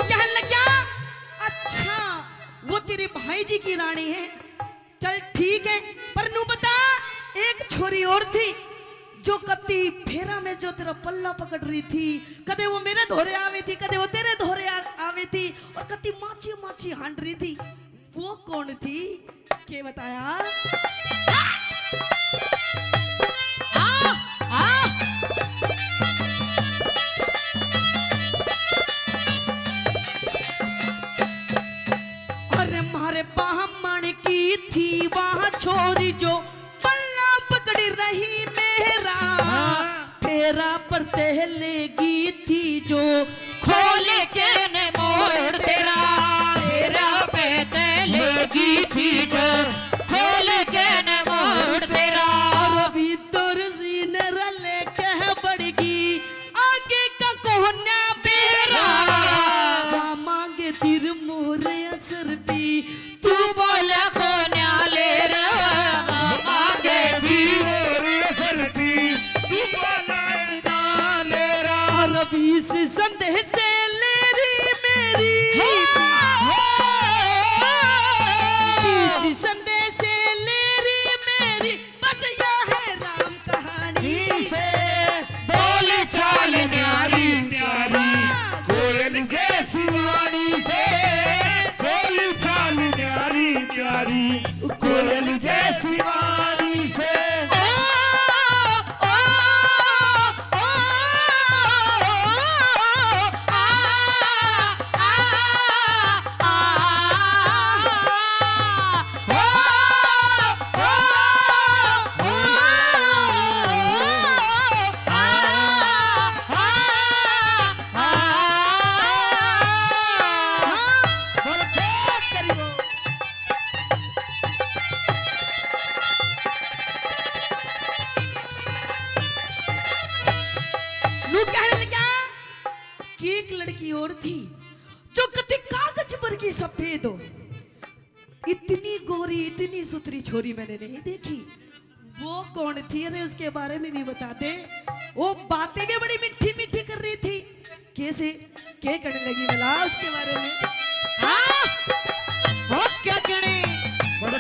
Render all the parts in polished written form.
कहने लग गया अच्छा वो तेरे भाई जी की रानी है, चल ठीक है, पर नू बता एक छोरी और थी जो कति फेरा में जो तेरा पल्ला पकड़ रही थी, कदे वो मेरे धोरे आवे थी, कदे वो तेरे धोरे आवे थी, और कति माची माची हांड रही थी, वो कौन थी? के बताया? अरे मारे बामण की थी वहां छोरी जो पल्ला पकड़ रही मेरा, फेरा पर तहलेगी थी जो खोल के ने मोड़ तेरा, तेरा पे तहलेगी थी जो खोल के न मोड़ तेरा। अभी तुरसी न रले कह बढ़गी आगे का कोहना बेरा, मांगे तिर मोरे असर भी तू बोला को न्याले मांगे थी सरती तू बोला नाले रा। अरबी से संदेह से ले रही मेरी, इसी संदेह से ले रही मेरी, बस यह है राम कहानी से बोल चाल न्यारी न्यारी कोयल जैसी वाणी से, बोली चाल न्यारी न्यारी कोयल जैसी वाणी से। नू कहने लगा कि एक लड़की और थी जो कति कागज पर की सफेद हो, इतनी गोरी इतनी सुथरी छोरी मैंने नहीं देखी। वो कौन थी? अरे उसके बारे में भी बता दे। वो बातें भी बड़ी मीठी मीठी कर रही थी, कैसे क्या करने लगी बोला उसके बारे में? हाँ वो क्या कहने बड़े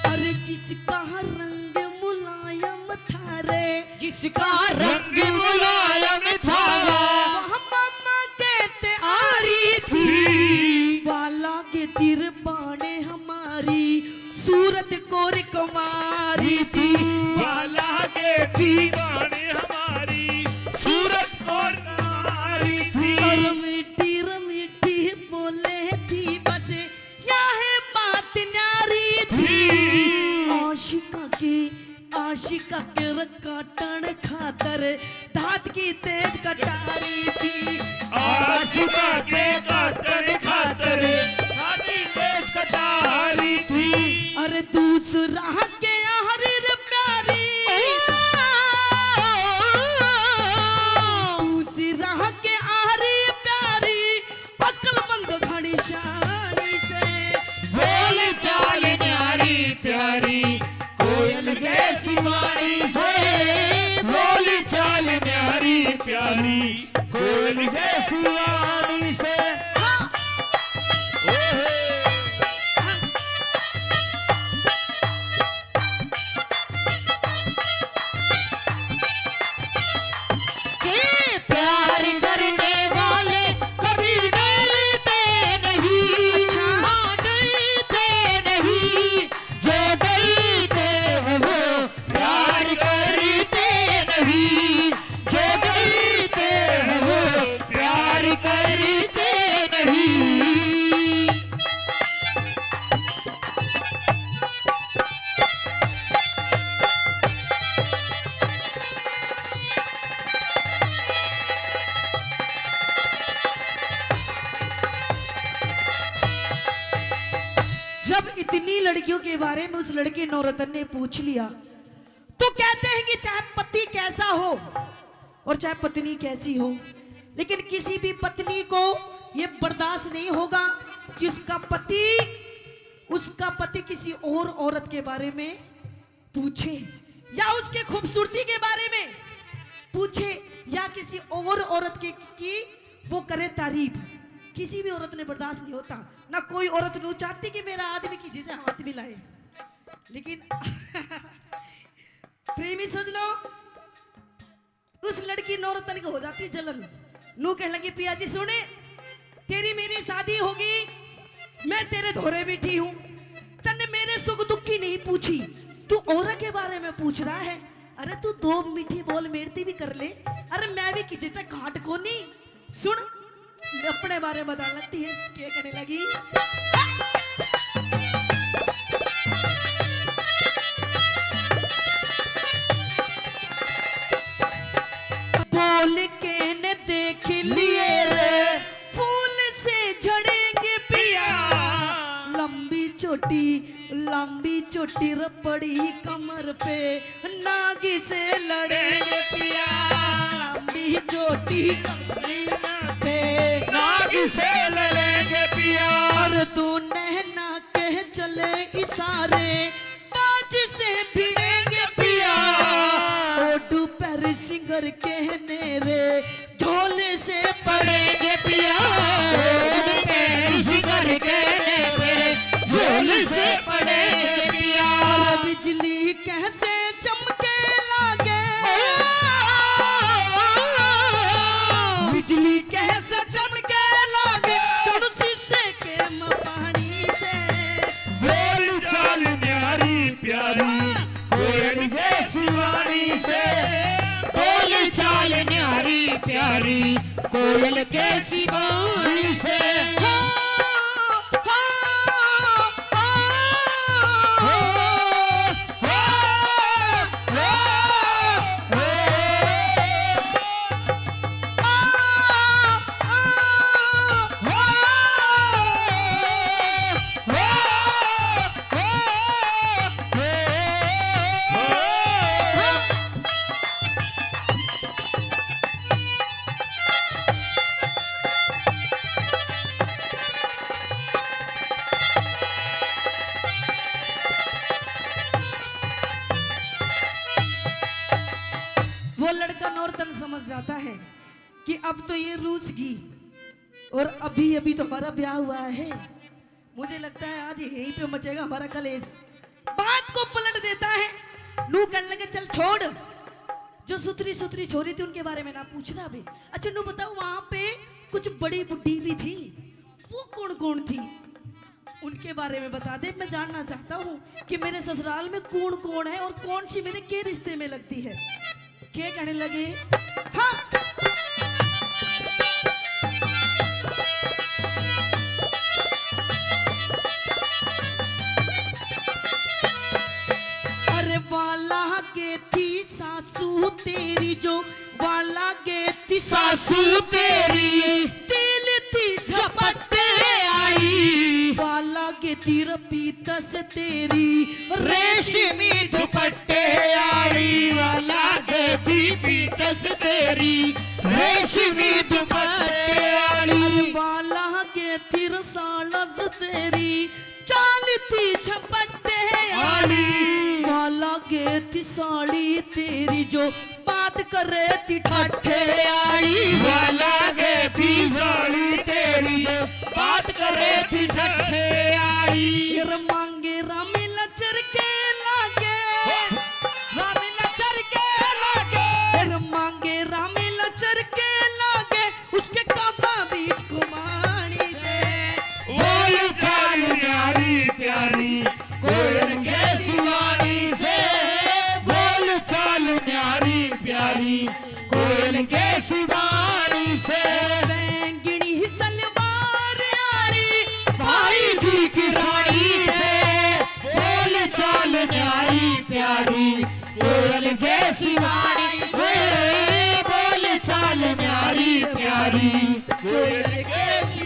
अरे जिसका रंग मुलायम था रे, जिसका रंग मुलायम था वह मामा कहते आ रही थी, वाला के तिर बाणे हमारी सूरत कोर कुमारी थी, वाला के दीवाने हमारी सूरत को नारी थी। और मीठी बोले थी, बस यह है बात न्यारी थी। आशिका के काटन खातर दांत की तेज कटारी थी, आशिका के कातन खातर हाथी तेज कटारी थी। अरे दूसरा के हरिर प्यारी, दूसरा के आरी प्यारी, अक्लमंद घड़ी शानी से, बोल चाल न्यारी प्यारी कोयल जैसी वाणी से, बोली चाल न्यारी प्यारी कोयल जैसी वाणी से। ओहे के प्यार करने वाले कभी डरते नहीं, हाँ डरते नहीं, जो डरते हैं वो प्यार करते नहीं, जो डरते हैं वो प्यार करते नहीं। जब इतनी लड़कियों के बारे में उस लड़के नौरतन ने पूछ लिया, तो कहते हैं कि चाहे पति कैसा हो और चाहे पत्नी कैसी हो, लेकिन किसी भी पत्नी को यह बर्दाश्त नहीं होगा कि उसका पति किसी और औरत के बारे में पूछे, या उसके खूबसूरती के बारे में पूछे या किसी और औरत के की वो करे तारीफ, किसी भी औरत ने बर्दाश्त नहीं होता। ना कोई औरत नहीं चाहती कि मेरा आदमी किसी से हाथ मिलाए, लेकिन प्रेमी सोच लो उस लड़की नौरतन को हो जाती जलन। नू कहने लगी पिया जी सुने, तेरी मेरी शादी होगी, मैं तेरे धोरे बैठी हूं, तन्ने मेरे सुख दुख की नहीं पूछी, तू औरत के बारे में पूछ रहा है। अरे तू दो मीठी बोल मेरती भी कर ले, अरे मैं भी किसी तक घाट को नहीं। सुन अपने बारे में बता लगती है, क्या कहने लगी। बोल के ने देख लिए रे फूल से झड़ेंगे पिया, लंबी चोटी रपड़ी कमर पे नागी से लड़ेंगे पिया, लंबी चोटी पे नागी से लड़ेंगे पिया। और तू नहना कह चले इशारे बाज से भिड़ेंगे पिया, ओडू पर सिंगर कहने रे झोले से पड़ेंगे पिया, ओडू पैर सिंगर कहने रे झोले से पड़ेंगे पिया। बिजली कैसे चमके लागे, बिजली कैसे चमके लागे तुलसी से के पानी से। बोल चाल न्यारी प्यारी कोयल जैसी वाणी से, बोल चाल न्यारी प्यारी कोयल कैसी वाणी से। वो लड़का नौरतन समझ जाता है कि अब तो ये रूस की और अभी अभी तो हमारा ब्याह हुआ है, मुझे लगता है आज यहीं पे मचेगा हमारा कलेश। बात को पलट देता है। नू कहने लगे चल छोड़, जो सुथरी सुथरी छोरी थी उनके बारे में ना पूछना बे। अच्छा नू बताओ वहां पे कुछ बड़ी बुड्ढी भी थी, वो कौन कौन थी उनके बारे में बता दे। मैं जानना चाहता हूँ कि मेरे ससुराल में कौन कौन है और कौन सी मेरे के रिश्ते में लगती है। क्या कहने लगे, हाँ अरे वाला के थी सासू तेरी, जो वाला के थी सासू तेरी तिल थी झपटे आई, वाला के थी रपीतस तेरी रेशमी दुपट्टे आई, वाला के बीबी तस तेरी रेशमी दुपट्टे आई, वाला के थी रसालस तेरी चाल थी झपटे आई, वाला के थी साड़ी तेरी जो बात करे थी ठट्ठे आई, वाला के बीबी तेरी बात करे थी ठट्ठे आई। फिर मांगे रामी लचर के लागे, रामी लचर के लागे, फिर मांगे रामी लचर के लागे, उसके कामा बीच कुमारी से। बोल चाल न्यारी प्यारी कोयल कैसी वाणी से, बोल चाल न्यारी प्यारी कोयल कैसी वाणी से। बैंगनी सलवार यारी भाई जी की रानी से, बोल चाल न्यारी प्यारी कोयल जैसी वाणी से, बोल चाल न्यारी प्यारी कोयल जैसी